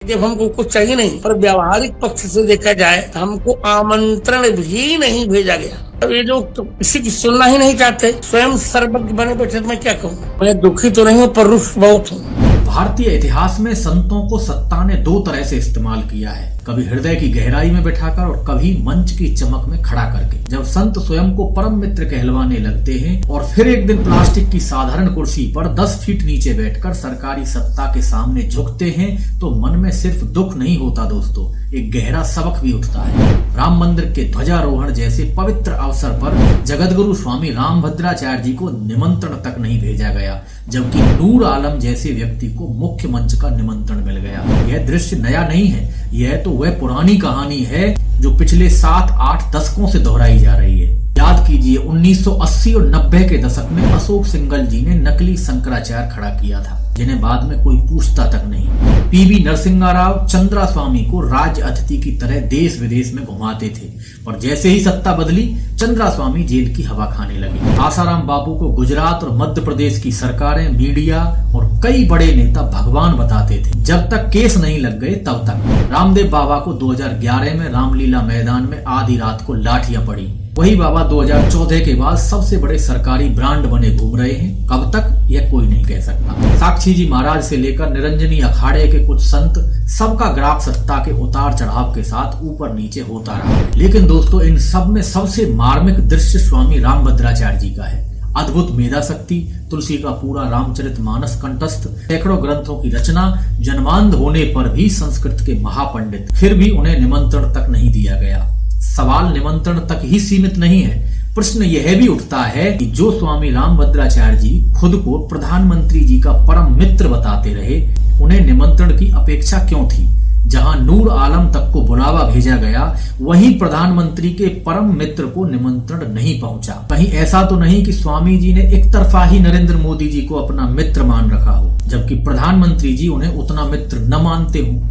जब हमको कुछ चाहिए नहीं, पर व्यावहारिक पक्ष से देखा जाए हमको आमंत्रण भी नहीं भेजा गया। अब ये जो किसी की सुनना ही नहीं चाहते, स्वयं सर्वज्ञ बने बैठे, तो मैं क्या कहूँ। मैं दुखी तो नहीं हूँ, पर रुष्ट बहुत हूँ। भारतीय इतिहास में संतों को सत्ता ने दो तरह से इस्तेमाल किया है, कभी हृदय की गहराई में बैठाकर और कभी मंच की चमक में खड़ा करके। जब संत स्वयं को परम मित्र कहलवाने लगते हैं और फिर एक दिन प्लास्टिक की साधारण कुर्सी पर 10 फीट नीचे बैठकर सरकारी सत्ता के सामने झुकते हैं, तो मन में सिर्फ दुख नहीं होता दोस्तों, एक गहरा सबक भी उठता है। राम मंदिर के ध्वजारोहण जैसे पवित्र अवसर पर जगतगुरु स्वामी रामभद्राचार्य जी को निमंत्रण तक नहीं भेजा गया, जबकि नूर आलम जैसे व्यक्ति को मुख्य मंच का निमंत्रण मिल गया। यह दृश्य नया नहीं है, यह तो वह पुरानी कहानी है जो पिछले 7-8 दशकों से दोहराई जा रही है। याद कीजिए 1980 और 90 के दशक में अशोक सिंघल जी ने नकली शंकराचार्य खड़ा किया था, जिन्हें बाद में कोई पूछता तक नहीं। पीवी नरसिंहा राव चंद्रा स्वामी को राज्य अतिथि की तरह देश विदेश में घुमाते थे, और जैसे ही सत्ता बदली चंद्रा स्वामी जेल की हवा खाने लगे। आसाराम बापू को गुजरात और मध्य प्रदेश की सरकारें, मीडिया और कई बड़े नेता भगवान बताते थे, जब तक केस नहीं लग गए तब तक। रामदेव बाबा को 2011 में रामलीला मैदान में आधी रात को लाठियां पड़ी, वही बाबा 2014 के बाद सबसे बड़े सरकारी ब्रांड बने घूम रहे हैं। कब तक, यह कोई नहीं कह सकता। साक्षी जी महाराज से लेकर निरंजनी अखाड़े के कुछ संत, सबका ग्राफ सत्ता के उतार चढ़ाव के साथ ऊपर नीचे होता रहा। लेकिन दोस्तों, इन सब में सबसे मार्मिक दृश्य स्वामी रामभद्राचार्य जी का है। अद्भुत मेधा शक्ति, तुलसी का पूरा रामचरितमानस कंठस्थ, सैकड़ों ग्रंथों की रचना, जन्मांध होने पर भी संस्कृत के महापंडित, फिर भी उन्हें निमंत्रण तक नहीं दिया गया। सवाल निमंत्रण तक ही सीमित नहीं है, प्रश्न यह भी उठता है कि जो स्वामी रामभद्राचार्य जी खुद को प्रधानमंत्री जी का परम मित्र बताते रहे, उन्हें निमंत्रण की अपेक्षा क्यों थी? जहां नूर आलम तक को बुलावा भेजा गया, वहीं प्रधानमंत्री के परम मित्र को निमंत्रण नहीं पहुंचा। कहीं ऐसा तो नहीं कि स्वामी जी ने एक तरफा ही नरेंद्र मोदी जी को अपना मित्र मान रखा हो, जबकि प्रधानमंत्री जी उन्हें उतना मित्र न मानते हो।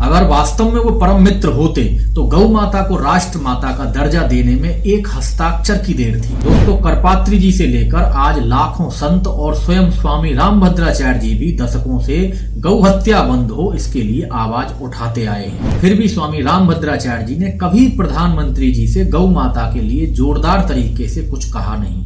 अगर वास्तव में वो परम मित्र होते तो गौ माता को राष्ट्र माता का दर्जा देने में एक हस्ताक्षर की देर थी। दोस्तों, करपात्री जी से लेकर आज लाखों संत और स्वयं स्वामी रामभद्राचार्य जी भी दशकों से गौ हत्या बंद हो, इसके लिए आवाज उठाते आए हैं। फिर भी स्वामी रामभद्राचार्य जी ने कभी प्रधानमंत्री जी से गौ माता के लिए जोरदार तरीके से कुछ कहा नहीं।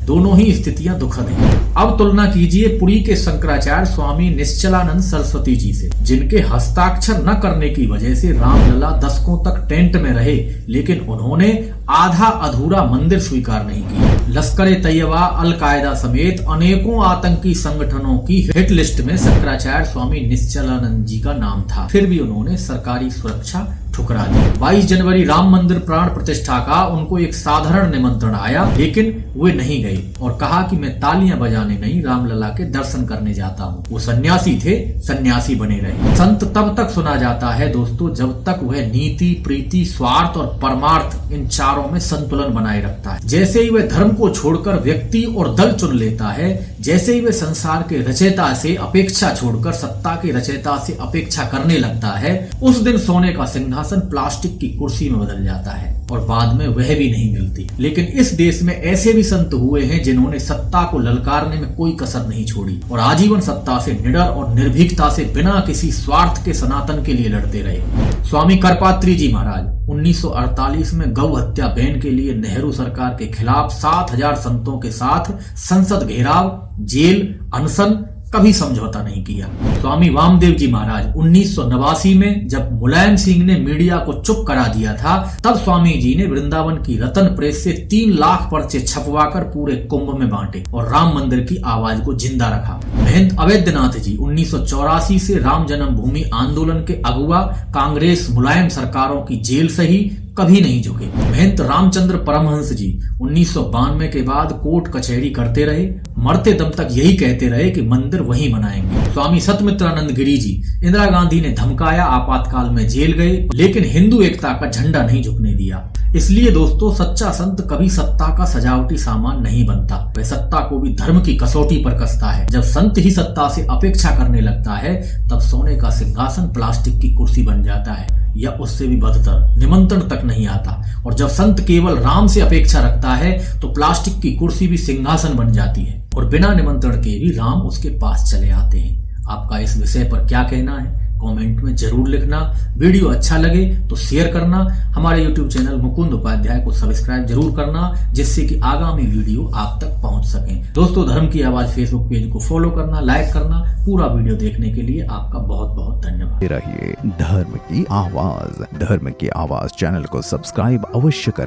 दोनों ही स्थितियां दुखद हैं। अब तुलना कीजिए पुरी के शंकराचार्य स्वामी निश्चलानंद सरस्वती जी से, जिनके हस्ताक्षर न करने की वजह से रामलला दशकों तक टेंट में रहे, लेकिन उन्होंने आधा अधूरा मंदिर स्वीकार नहीं किया। लश्कर ए तैयबा, अल कायदा समेत अनेकों आतंकी संगठनों की हिट लिस्ट में शंकराचार्य स्वामी निश्चलानंद जी का नाम था, फिर भी उन्होंने सरकारी सुरक्षा ठुकरा दी। 22 जनवरी राम मंदिर प्राण प्रतिष्ठा का उनको एक साधारण निमंत्रण आया, लेकिन वे नहीं गए और कहा कि मैं तालियां बजाने नहीं, रामलला के दर्शन करने जाता हूँ। वो सन्यासी थे, सन्यासी बने रहे। संत तब तक सुना जाता है दोस्तों, जब तक वह नीति, प्रीति, स्वार्थ और परमार्थ, इन चारों में संतुलन बनाए रखता है। जैसे ही वह धर्म को छोड़कर व्यक्ति और दल चुन लेता है, जैसे ही वह संसार के रचयिता से अपेक्षा छोड़कर सत्ता के रचयिता से अपेक्षा करने लगता है, उस दिन सोने का सिंहासन प्लास्टिक की कुर्सी में बदल जाता है और बाद में वह भी नहीं मिलती। लेकिन इस देश में ऐसे भी संत हुए हैं जिन्होंने सत्ता को ललकारने में कोई कसर नहीं छोड़ी और आजीवन सत्ता से निडर और निर्भीकता से बिना किसी स्वार्थ के सनातन के लिए लड़ते रहे। स्वामी करपात्री जी महाराज 1948 में गौ हत्या बैन के लिए नेहरू सरकार के खिलाफ 7000 संतों के साथ संसद घेराव, जेल, अनशन, कभी समझौता नहीं किया। स्वामी वामदेव जी महाराज 1989 में जब मुलायम सिंह ने मीडिया को चुप करा दिया था, तब स्वामी जी ने वृंदावन की रतन प्रेस से 3 लाख पर्चे छपवाकर पूरे कुंभ में बांटे और राम मंदिर की आवाज को जिंदा रखा। महंत अवैधनाथ जी 1984 से राम जन्मभूमि आंदोलन के अगुवा कांग्रेस मुलायम सरकारों की जेल से ही कभी नहीं झुके। महंत रामचंद्र परमहंस जी 1992 के बाद कोर्ट कचहरी करते रहे, मरते दम तक यही कहते रहे कि मंदिर वहीं बनाएंगे। स्वामी सतमित्रानंद गिरी जी इंदिरा गांधी ने धमकाया, आपातकाल में जेल गए, लेकिन हिंदू एकता का झंडा नहीं झुकने दिया। इसलिए दोस्तों, सच्चा संत कभी सत्ता का सजावटी सामान नहीं बनता, वह सत्ता को भी धर्म की कसौटी पर कसता है। जब संत ही सत्ता से अपेक्षा करने लगता है, तब सोने का सिंहासन प्लास्टिक की कुर्सी बन जाता है, या उससे भी बदतर, निमंत्रण तक नहीं आता। और जब संत केवल राम से अपेक्षा रखता है, तो प्लास्टिक की कुर्सी भी सिंहासन बन जाती है और बिना निमंत्रण के भी राम उसके पास चले आते हैं। आपका इस विषय पर क्या कहना है? कमेंट में जरूर लिखना। वीडियो अच्छा लगे तो शेयर करना। हमारे YouTube चैनल मुकुंद उपाध्याय को सब्सक्राइब जरूर करना, जिससे कि आगामी वीडियो आप तक पहुंच सकें। दोस्तों, धर्म की आवाज फेसबुक पेज को फॉलो करना, लाइक करना। पूरा वीडियो देखने के लिए आपका बहुत बहुत धन्यवाद। रहिए धर्म की आवाज। धर्म की आवाज चैनल को सब्सक्राइब अवश्य करें।